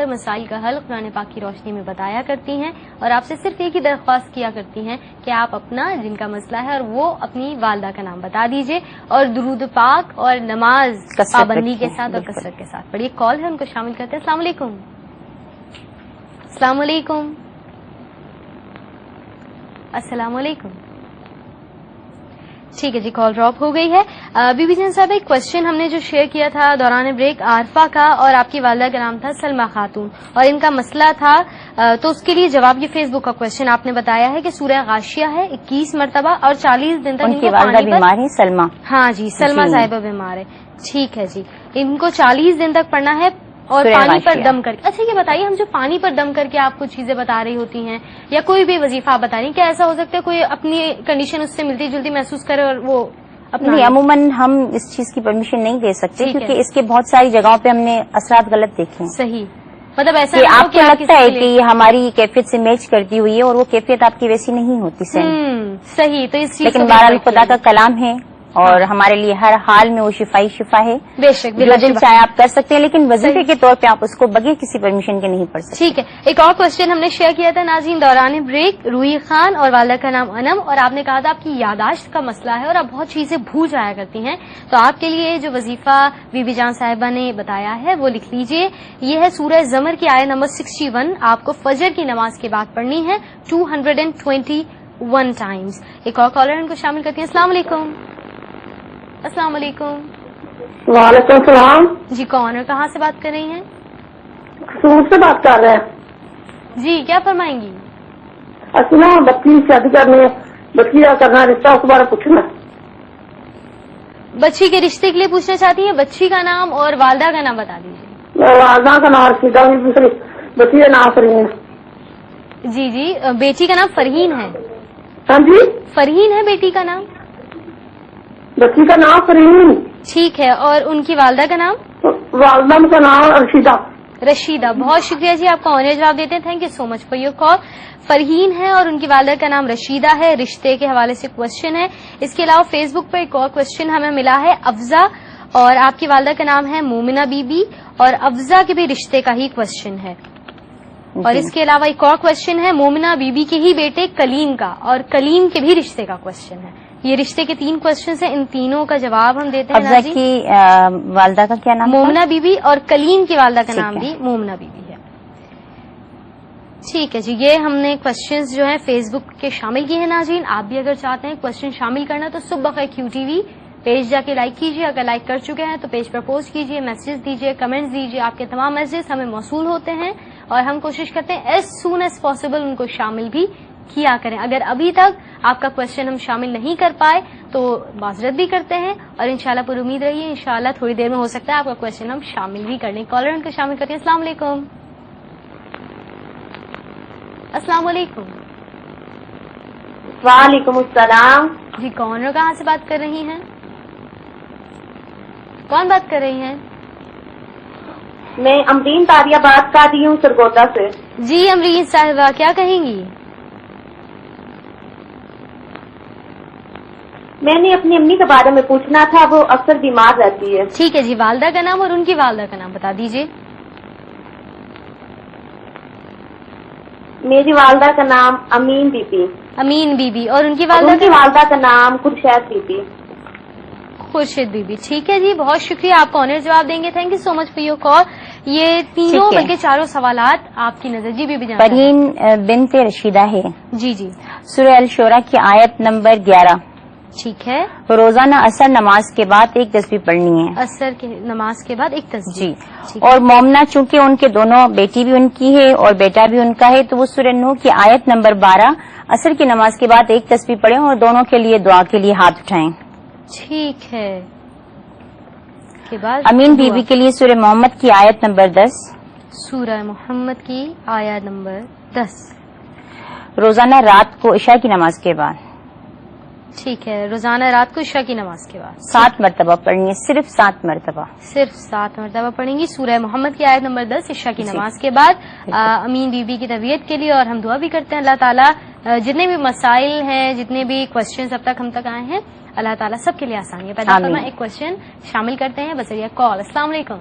کر مسائل کا حل قرآن پاک کی روشنی میں بتایا کرتی ہیں اور آپ سے صرف ایک ہی درخواست کیا کرتی ہیں کہ آپ اپنا جن کا مسئلہ ہے اور وہ اپنی والدہ کا نام بتا دیجئے اور درود پاک اور نماز پابندی کے ساتھ اور کثرت کے ساتھ پڑھیے. کال ہے ان کو شامل کرتے ہیں. السلام علیکم. السلام علیکم. السلام علیکم. ٹھیک ہے جی, کال ڈراپ ہو گئی ہے. بی بی جان صاحب, ایک کوشچن ہم نے جو شیئر کیا تھا دوران بریک عارفہ کا, اور آپ کی والدہ کا نام تھا سلمہ خاتون اور ان کا مسئلہ تھا, تو اس کے لیے جواب یہ فیس بک کا کوشچن آپ نے بتایا ہے کہ سورہ غاشیہ ہے 21 مرتبہ اور 40 دن تک ان کی والدہ بیمار ہے سلمہ. ہاں جی, سلمہ صاحبہ بیمار ہے. ٹھیک ہے جی, ان کو 40 دن تک پڑھنا ہے اور پانی پر دم کر کے. اچھا یہ بتائیے, ہم جو پانی پر دم کر کے آپ کو چیزیں بتا رہی ہوتی ہیں یا کوئی بھی وظیفہ آپ بتا رہی ہیں, کیا ایسا ہو سکتا ہے کوئی اپنی کنڈیشن اس سے ملتی جلتی محسوس کرے اور وہ نہیں, عموماً ہم اس چیز کی پرمیشن نہیں دے سکتے کیونکہ اس کے بہت ساری جگہوں پہ ہم نے اثرات غلط دیکھے ہیں. صحیح, مطلب ایسا کہ آپ کو لگتا ہے کہ یہ ہماری کیفیت سے میچ کرتی ہوئی ہے اور وہ کیفیت آپ کی ویسی نہیں ہوتی. صحیح, تو اس چیز لیکن بہرحال خدا کا کلام ہے اور ہمارے لیے ہر حال میں وہ شفائی شفا ہے. بے شک, جو دل چاہے آپ کر سکتے ہیں, لیکن وظیفے کے طور پہ آپ اس کو بغیر کسی پرمیشن کے نہیں پڑھ سکتے. ٹھیک ہے. ایک اور کوشچن ہم نے شیئر کیا تھا ناظرین دوران بریک, روحی خان اور والدہ کا نام انم, اور آپ نے کہا تھا آپ کی یاداشت کا مسئلہ ہے اور آپ بہت چیزیں بھول جایا کرتی ہیں, تو آپ کے لیے جو وظیفہ بی بی جان صاحبہ نے بتایا ہے وہ لکھ لیجئے. یہ ہے سورہ زمر کی آیت نمبر 61, آپ کو فجر کی نماز کے بعد پڑھنی ہے 221 ٹائمز. ایک اور کالر ان کو شامل کرتی ہیں. السلام علیکم. السلام علیکم. وعلیکم السلام. جی, کون اور کہاں سے بات کر رہی ہیں؟ سور سے بات کر رہے ہیں. جی, کیا فرمائیں گی؟ اچھا, بچی شادی کرنی ہے, بچی کا کرنا رشتہ اس بارے پوچھنا. بچی کے رشتے کے لیے پوچھنا چاہتی ہیں, بچی کا نام اور والدہ کا نام بتا دیجیے. والدہ کا نام رشیدہ, دوسری بچی کا نام فرین. جی جی, بیٹی کا نام فرحین ہے. ہاں جی, فرحین ہے بیٹی کا نام. بچی کا نام فرین. ٹھیک ہے, اور ان کی والدہ کا نام؟ والدہ کا نام رشیدہ. رشیدہ. بہت شکریہ جی, آپ کا آنر جواب دیتے ہیں. Thank you so much for your call. Farheen ہے اور ان کی والدہ کا نام رشیدہ ہے. رشتے کے حوالے سے کوشچن ہے. اس کے علاوہ فیس بک پر ایک اور کوشچن ہمیں ملا ہے, افزا, اور آپ کی والدہ کا نام ہے مومنہ بی بی, اور افزا کے بھی رشتے کا ہی کوشچن ہے. اور اس کے علاوہ ایک اور کوشچن ہے مومنہ بی بی کے ہی بیٹے کلیم کا, اور کلیم کے بھی رشتے کا کوشچن ہے. یہ رشتے کے 3 کوشچنز ہیں, ان تینوں کا جواب ہم دیتے ہیں. افزا کی والدہ کا کیا نام؟ مومنہ بی بی, اور کلیم کی والدہ کا نام بھی مومنہ بی بی ہے. ٹھیک ہے جی, یہ ہم نے کوشچنز جو ہیں فیس بک کے شامل کیے ہیں. ناظرین, آپ بھی اگر چاہتے ہیں کوشچن شامل کرنا تو صبح بخیر کیو ٹی وی پیج جا کے لائک کیجیے. اگر لائک کر چکے ہیں تو پیج پر پوسٹ کیجیے, میسج دیجیے, کمنٹس دیجیے. آپ کے تمام میسجز ہمیں موصول ہوتے ہیں اور ہم کوشش کرتے ہیں as soon as possible in کو شامل بھی کیا کریں. اگر ابھی تک آپ کا کوشچن ہم شامل نہیں کر پائے تو معذرت بھی کرتے ہیں, اور انشاءاللہ پر امید رہیے انشاءاللہ تھوڑی دیر میں ہو سکتا ہے آپ کا کوشچن ہم شامل بھی کر لیں. کالر ان کو شامل کرتے ہیں. السلام علیکم. السلام علیکم. وعلیکم السلام. جی, کون اور کہاں سے بات کر رہی ہیں؟ کون بات کر رہی ہیں؟ میں امرین تاریہ بات کر رہی ہوں سرگودا سے. جی امرین صاحبہ, کیا کہیں گی؟ میں نے اپنی امی کے بارے میں پوچھنا تھا, وہ اکثر بیمار رہتی ہے. ٹھیک ہے جی, والدہ کا نام اور ان کی والدہ کا نام بتا دیجیے. میری والدہ کا نام امین بی بی. امین بی بی, اور ان کی والدہ کا نام خورشید بی بی. خورشید بی بی. ٹھیک ہے جی, بہت شکریہ, آپ کو آنر جواب دیں گے. Thank you so much for your call. یہ تینوں بلکہ چاروں سوالات آپ کی نظر. جی بی بی جان. فرحین بنت رشیدہ ہے. جی جی. سورہ الشورى کی آیت نمبر 11. ٹھیک ہے. روزانہ عصر نماز کے بعد ایک تسبیح پڑھنی ہے. عصر کی نماز کے بعد ایک تسبیح. جی, اور مومنہ چونکہ ان کے دونوں, بیٹی بھی ان کی ہے اور بیٹا بھی ان کا ہے, تو وہ سورہ نوح کی آیت نمبر 12 عصر کی نماز کے بعد ایک تسبیح پڑھیں اور دونوں کے لیے دعا کے لیے ہاتھ اٹھائیں. ٹھیک ہے. کے بعد امین بی بی کے لیے سورہ محمد کی آیت نمبر 10. سورہ محمد کی آیت نمبر 10 روزانہ رات کو عشاء کی نماز کے بعد. ٹھیک ہے, روزانہ رات کو عشاء کی نماز کے بعد 7 مرتبہ پڑھنی ہے, صرف 7 مرتبہ. صرف 7 مرتبہ پڑھیں گی سورہ محمد کی آیت نمبر 10 عشاء کی نماز کے بعد. امین بی بی کی طبیعت کے لیے, اور ہم دعا بھی کرتے ہیں اللہ تعالیٰ جتنے بھی مسائل ہیں, جتنے بھی کوشچنز اب تک ہم تک آئے ہیں, اللہ تعالیٰ سب کے لیے آسانیاں پیدا فرمائے. ایک کوشچن شامل کرتے ہیں بذریعہ کال. السلام علیکم.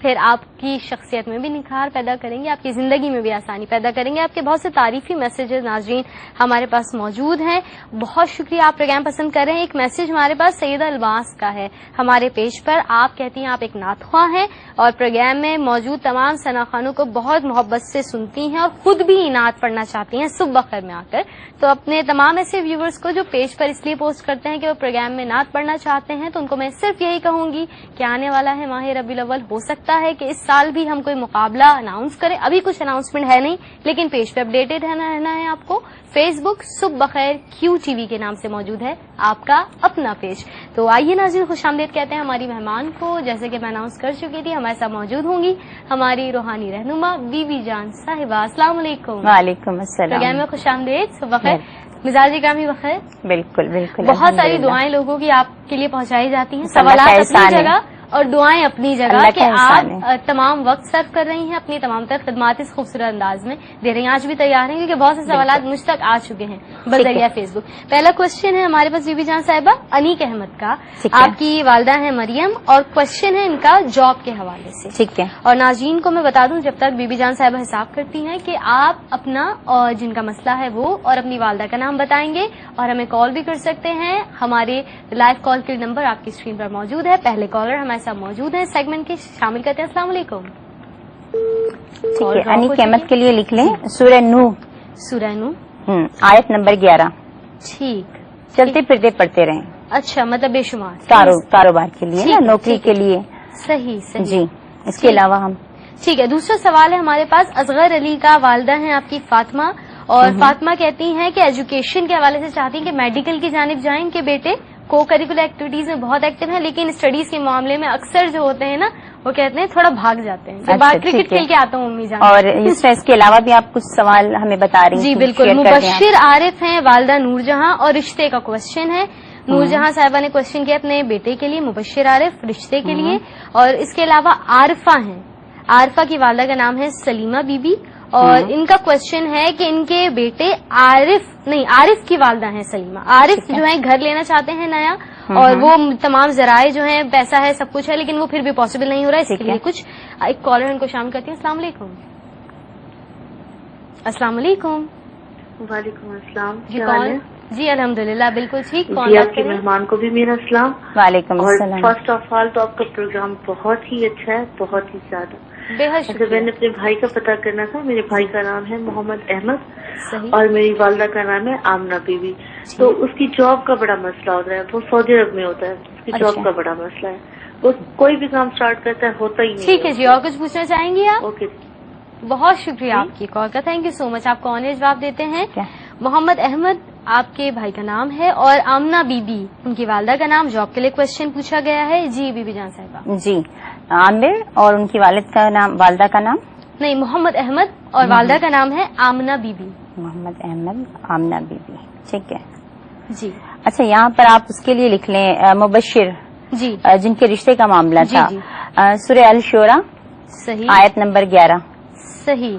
پھر آپ کی شخصیت میں بھی نکھار پیدا کریں گے, آپ کی زندگی میں بھی آسانی پیدا کریں گے. آپ کے بہت سے تعریفی میسیجز ناظرین ہمارے پاس موجود ہیں. بہت شکریہ, آپ پروگرام پسند کر رہے ہیں. ایک میسج ہمارے پاس سیدہ الباس کا ہے ہمارے پیج پر. آپ کہتی ہیں آپ ایک نعت خواں ہیں اور پروگرام میں موجود تمام ثنا خوانوں کو بہت محبت سے سنتی ہیں اور خود بھی نعت پڑھنا چاہتی ہیں صبح بخیر میں آ کر. تو اپنے تمام ایسے ویورز کو جو پیج پر اس لیے پوسٹ کرتے ہیں کہ وہ پروگرام میں نعت پڑھنا چاہتے ہیں, تو ان کو میں صرف یہی کہوں گی کہ آنے والا ہے ماہ ربیع الاول, ہو سکتا ہے کہ اس سال بھی ہم کوئی مقابلہ اناؤنس کریں. ابھی کچھ اناؤنسمنٹ ہے نہیں, لیکن پیج پہ اپڈیٹڈ رہنا ہے آپ کو. فیس بک صبح بخیر کیو ٹی وی کے نام سے موجود ہے آپ کا اپنا پیج. تو آئیے ناظرین خوش آمدید کہتے ہیں ہماری مہمان کو. جیسے کہ میں اناؤنس کر چکی تھی, ہمارے ساتھ موجود ہوں گی ہماری روحانی رہنما بی بی جان صاحبہ. السلام علیکم. وعلیکم السلام. پروگرام میں خوش آمدید. صبح بخیر. مزاج گرامی بخیر. بالکل بالکل. بہت ساری دعائیں لوگوں کی آپ کے لیے پہنچائی جاتی ہیں, سوالات اپنی جگہ اور دعائیں اپنی جگہ کہ آپ تمام وقت صرف کر رہی ہیں اپنی تمام تر خدمات اس خوبصورت انداز میں دے رہی ہیں. آج بھی تیار ہیں کیونکہ بہت سے سوالات مجھ تک آ چکے ہیں بذریعہ فیس بک. پہلا کوشچن ہے ہمارے پاس بی بی جان صاحبہ انیک احمد کا. آپ کی والدہ ہیں مریم اور کوشچن ہے ان کا جاب کے حوالے سے. ٹھیک ہے. اور ناظرین کو میں بتا دوں جب تک بی بی جان صاحبہ حساب کرتی ہیں کہ آپ اپنا اور جن کا مسئلہ ہے وہ اور اپنی والدہ کا نام بتائیں گے اور ہمیں کال بھی کر سکتے ہیں. ہمارے لائیو کال کے نمبر آپ کی اسکرین پر موجود ہے. پہلے کالر ہمارے ساتھ موجود ہیں سیگمنٹ کے, شامل کرتے ہیں. السلام علیکم. ٹھیک ہے, انیک احمد کے لیے لکھ لیں سورہ نوح. سورہ نوح آیت نمبر 11. ٹھیک. چلتے پھرتے پڑھتے رہیں. اچھا, مطلب بے شمار کاروبار کے لیے نا, نوکری کے لیے. صحیح صحیح. جی, اس کے علاوہ ہم ٹھیک ہے. دوسرا سوال ہے ہمارے پاس اصغر علی کا. والدہ ہیں آپ کی فاطمہ اور فاطمہ کہتی ہیں کہ ایجوکیشن کے حوالے سے چاہتی ہیں کہ میڈیکل کی جانب جائیں. ان کے بیٹے کو کریکولر ایکٹیویٹیز میں بہت ایکٹیو ہیں, لیکن اسٹڈیز کے معاملے میں اکثر جو ہوتے ہیں نا وہ کہتے ہیں تھوڑا بھاگ جاتے ہیں. کرکٹ کھیل کے آتا ہوں امی جان. اور اس کے علاوہ بھی آپ کچھ سوال ہمیں بتا رہی ہیں. جی بالکل. مبشر عارف ہیں والدہ نور جہاں اور رشتے کا کوشچن ہے. نور جہاں صاحبہ نے کوشچن کیا اپنے بیٹے کے لیے, مبشر عارف رشتے کے لیے. اور اس کے علاوہ عارفہ ہیں. عارفہ کی والدہ کا نام ہے سلیمہ بی بی اور ان کا کوشچن ہے کہ ان کے بیٹے عارف کی والدہ ہیں سلیمہ. عارف جو ہے گھر لینا چاہتے ہیں نیا اور وہ تمام ذرائع جو ہیں پیسہ ہے سب کچھ ہے, لیکن وہ پھر بھی پاسبل نہیں ہو رہا ہے. اس کے لیے کچھ ایک کالر ان کو شامل کرتی ہیں. السلام علیکم. السلام علیکم. وعلیکم السلام. جی کون؟ جی الحمدللہ بالکل ٹھیک. جی آپ کے مہمان کو بھی میرا السلام. وعلیکم السلام. فرسٹ آف آل تو آپ کا پروگرام بہت ہی اچھا ہے, بہت ہی زیادہ. بے حد اچھا, میں نے اپنے بھائی کا پتہ کرنا تھا. میرے بھائی کا نام ہے محمد احمد صحیح. اور میری والدہ کا نام ہے آمنہ بی بی. تو اس کی جاب کا بڑا مسئلہ ہوتا ہے, وہ سعودی عرب میں ہوتا ہے. اس کی جاب کا بڑا مسئلہ ہے, وہ کوئی بھی کام اسٹارٹ کرتا ہے ہوتا ہی نہیں. ٹھیک ہے جی, اور کچھ پوچھنا چاہیں گی آپ؟ اوکے, بہت شکریہ آپ کی کال کا. تھینک یو سو مچ. آپ کو آنے جواب دیتے ہیں. محمد احمد آپ کے بھائی کا نام ہے اور آمنہ بی بی ان کی والدہ کا نام. جاب کے لیے کوشچن پوچھا گیا ہے. جی بی بی جان صاحبہ. جی, عامر اور ان کی والدہ کا نام نہیں, محمد احمد اور والدہ کا نام ہے آمنہ بی بی. محمد احمد آمنہ بی بی. ٹھیک ہے جی. اچھا, یہاں پر آپ اس کے لیے لکھ لیں مبشر جی جن کے رشتے کا معاملہ تھا. سورہ الشورى صحیح آیت نمبر 11. صحیح.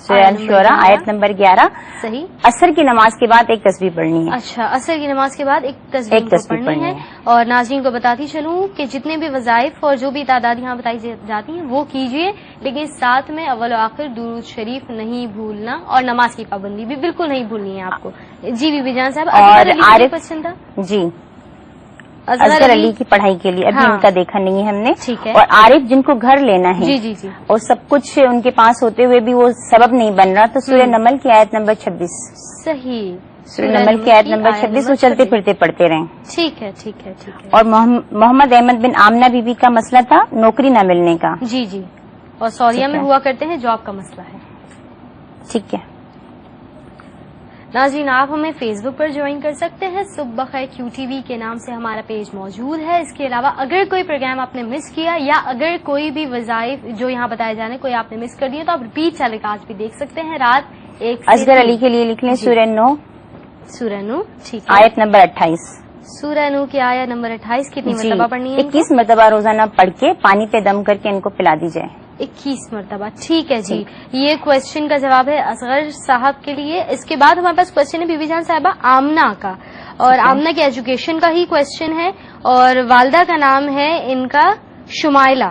سورہ الشورى آیت نمبر 11. صحیح. عصر کی نماز کے بعد ایک تسبیح پڑھنی ہے. اچھا, عصر کی نماز کے بعد ایک تسبیح پڑھنی ہے. اور ناظرین کو بتاتی چلوں کہ جتنے بھی وظائف اور جو بھی تعداد یہاں بتائی جاتی ہیں وہ کیجیے, لیکن ساتھ میں اول و آخر درود شریف نہیں بھولنا اور نماز کی پابندی بھی بالکل نہیں بھولنی ہے آپ کو. جی بی بی جان صاحب. اور عارف کوشچن تھا جی اصغر علی کی پڑھائی کے لیے ابھی ان کا دیکھا نہیں ہے ہم نے. ٹھیک ہے. اور عارف جن کو گھر لینا ہے جی جی جی اور سب کچھ ان کے پاس ہوتے ہوئے بھی وہ سبب نہیں بن رہا, تو سورہ نمل کی آیت نمبر 26. صحیح. سورہ نمل کی آیت نمبر 26 وہ چلتے پھرتے پڑھتے رہیں. ٹھیک ہے ٹھیک ہے ٹھیک ہے. اور محمد احمد بن آمنہ بی بی کا مسئلہ تھا نوکری نہ ملنے کا. جی جی, اور سعودیہ میں ہوا کرتے ہیں, جاب کا مسئلہ ہے. ٹھیک ہے. ناظرین آپ ہمیں فیس بک پر جوائن کر سکتے ہیں. صبح بخیر کیو ٹی وی کے نام سے ہمارا پیج موجود ہے. اس کے علاوہ اگر کوئی پروگرام آپ نے مس کیا یا اگر کوئی بھی وظائف جو یہاں بتائے جانے کوئی آپ نے مس کر دیا تو آپ ریپیٹ ٹیلی کاسٹ بھی دیکھ سکتے ہیں رات 1 سے. اصغر علی کے لیے لکھ لیں سورہ نوح. سورہ نوح ٹھیک ہے. آیت نمبر 28. سورہ نوح کی آیت نمبر 28 کتنی مرتبہ پڑھنی ہے؟ 21 مرتبہ روزانہ پڑھ کے پانی پہ دم کر کے ان کو پلا دی جائے. 21 مرتبہ. ٹھیک ہے جی, یہ کوشچن کا جواب ہے اصغر صاحب کے لیے. اس کے بعد ہمارے پاس کوشچن ہے بی بی جان صاحبہ آمنہ کا, اور آمنہ کے ایجوکیشن کا ہی کوشچن ہے اور والدہ کا نام ہے ان کا شمائلہ.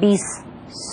20